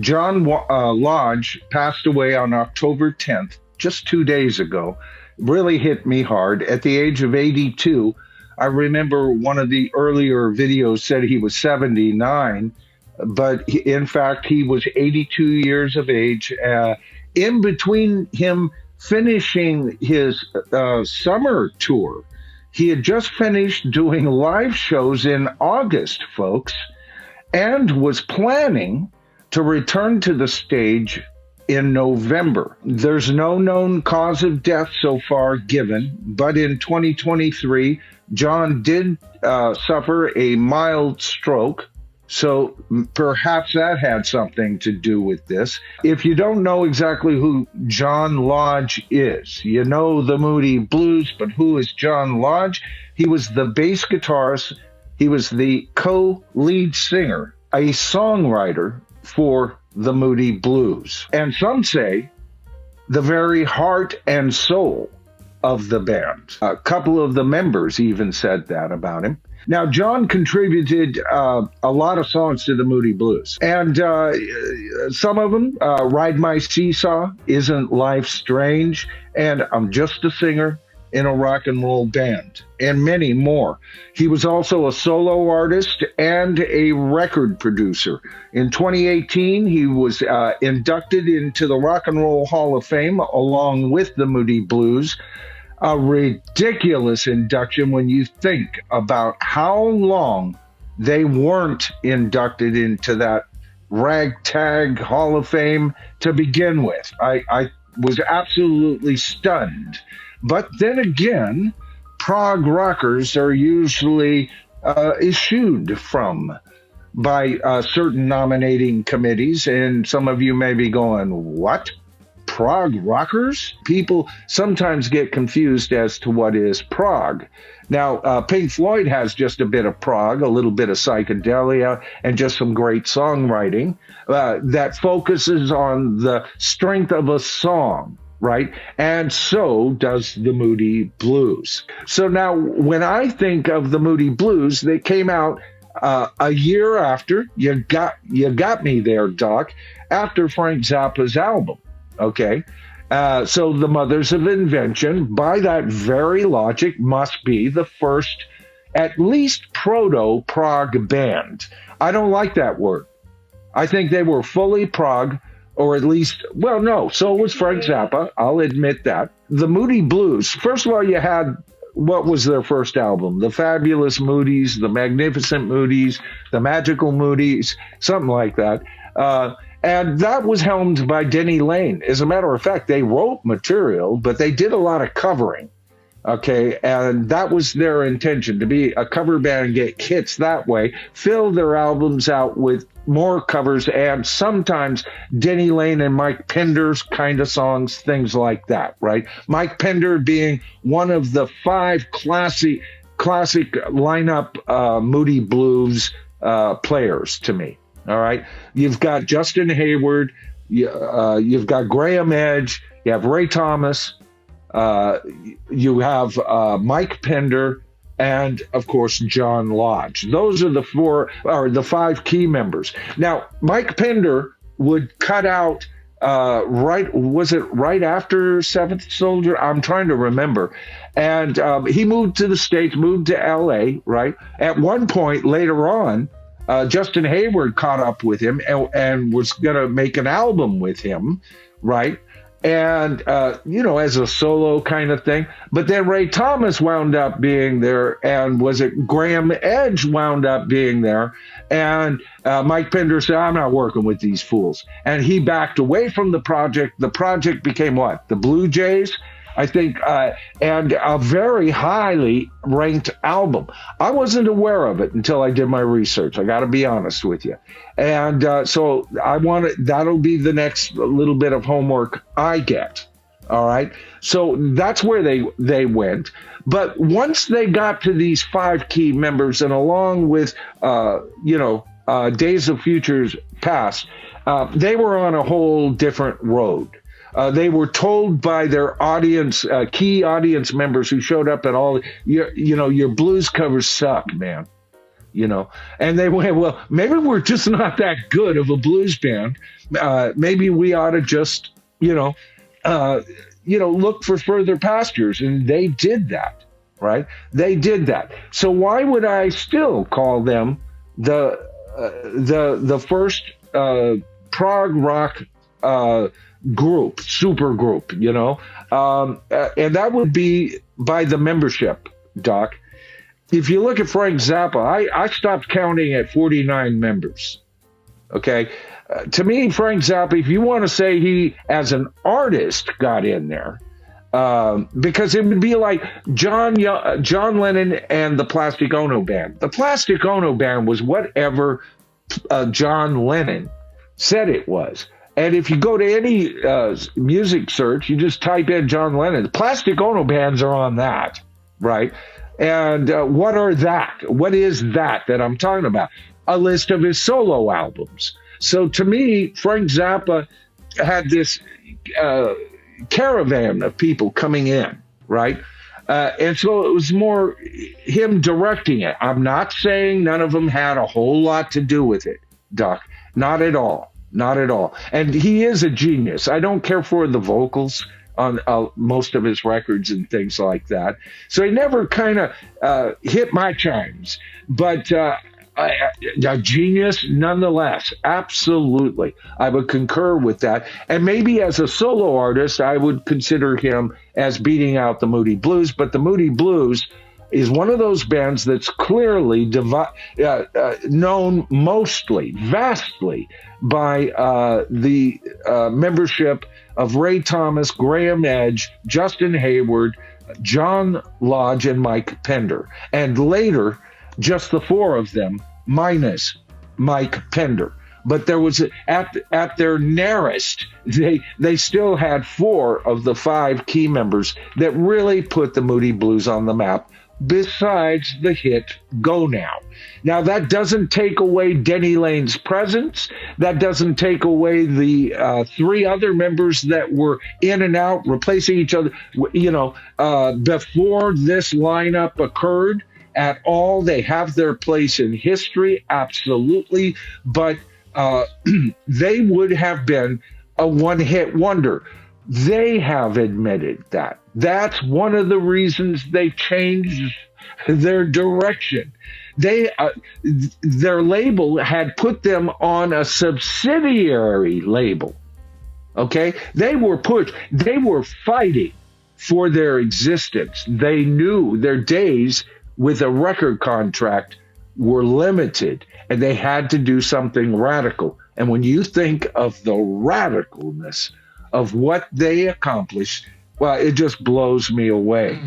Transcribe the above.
John Lodge passed away on October 10th, just 2 days ago. Really hit me hard. At the age of 82, I remember one of the earlier videos said he was 79, but in fact, he was 82 years of age. In between him finishing his summer tour, he had just finished doing live shows in August, folks, and was planning to return to the stage in November. There's no known cause of death so far given, but in 2023, John did suffer a mild stroke. So perhaps that had something to do with this. If you don't know exactly who John Lodge is, you know the Moody Blues, but who is John Lodge? He was the bass guitarist. He was the co-lead singer, a songwriter for the Moody Blues. And some say the very heart and soul of the band. A couple of the members even said that about him. Now, John contributed a lot of songs to the Moody Blues. And some of them, Ride My Seesaw, Isn't Life Strange, and I'm Just a Singer in a Rock and Roll Band, and many more. He was also a solo artist and a record producer. In 2018, he was inducted into the Rock and Roll Hall of Fame along with the Moody Blues. A ridiculous induction when you think about how long they weren't inducted into that ragtag Hall of Fame to begin with. I was absolutely stunned. But then again, prog rockers are usually eschewed from by certain nominating committees, and some of you may be going, what? Prog rockers? People sometimes get confused as to what is prog. Now, Pink Floyd has just a bit of prog, a little bit of psychedelia, and just some great songwriting that focuses on the strength of a song, right? And so does the Moody Blues. So now, when I think of the Moody Blues, they came out a year after, you got me there, Doc, after Frank Zappa's album. Okay, so the Mothers of Invention, by that very logic, must be the first, at least proto-prog band. I don't like that word. I think they were fully prog, or at least, well, no, so was Frank Zappa. I'll admit that. The Moody Blues, first of all, you had, what was their first album? The Fabulous Moodies, The Magnificent Moodies, The Magical Moodies, something like that. And that was helmed by Denny Lane. As a matter of fact, they wrote material, but they did a lot of covering. Okay, and that was their intention, to be a cover band and get hits that way, fill their albums out with more covers, and sometimes Denny Lane and Mike Pender's kind of songs, things like that, right? Mike Pender being one of the 5 classic lineup Moody Blues players to me. All right, you've got Justin Hayward, you've got Graham Edge, you have Ray Thomas, you have Mike Pender, and of course John Lodge. Those are the 5 key members. Now, Mike Pender would cut out right after Seventh Soldier? I'm trying to remember. And he moved to the States, moved to LA, right? At one point later on, Justin Hayward caught up with him and was going to make an album with him, right? And, as a solo kind of thing. But then Ray Thomas wound up being there, and Graham Edge wound up being there. And Mike Pender said, I'm not working with these fools. And he backed away from the project. The project became what? The Blue Jays? I think, and a very highly ranked album. I wasn't aware of it until I did my research. I got to be honest with you. And so that'll be the next little bit of homework I get. All right. So that's where they went. But once they got to these 5 key members, and along with, Days of Futures Past, they were on a whole different road. They were told by their audience, key audience members who showed up at all, your blues covers suck, man. And they went, well, maybe we're just not that good of a blues band. Maybe we ought to just, look for further pastures. And they did that, right? They did that. So why would I still call them the first prog rock group, super group, and that would be by the membership, Doc. If you look at Frank Zappa, I stopped counting at 49 members. Okay. To me, Frank Zappa, if you want to say he, as an artist, got in there, because it would be like John Lennon and the Plastic Ono Band. The Plastic Ono Band was whatever John Lennon said it was. And if you go to any music search, you just type in John Lennon. The Plastic Ono Bands are on that, right? And what is that I'm talking about? A list of his solo albums. So to me, Frank Zappa had this caravan of people coming in, right? And so it was more him directing it. I'm not saying none of them had a whole lot to do with it, Doc. Not at all. Not at all. And he is a genius. I don't care for the vocals on most of his records and things like that. So he never kind of hit my chimes. But a genius nonetheless. Absolutely. I would concur with that. And maybe as a solo artist, I would consider him as beating out the Moody Blues. But the Moody Blues is one of those bands that's clearly known vastly by the membership of Ray Thomas, Graham Edge, Justin Hayward, John Lodge, and Mike Pender. And later, just the four of them, minus Mike Pender. But there was, at their nearest, they still had four of the five key members that really put the Moody Blues on the map, besides the hit Go Now. Now, that doesn't take away Denny Lane's presence. That doesn't take away the three other members that were in and out, replacing each other, before this lineup occurred at all. They have their place in history, absolutely. But they would have been a one-hit wonder. They have admitted that. That's one of the reasons they changed their direction. Their label had put them on a subsidiary label. Okay? They were fighting for their existence. They knew their days with a record contract were limited, and they had to do something radical. And when you think of the radicalness of what they accomplished, well, it just blows me away.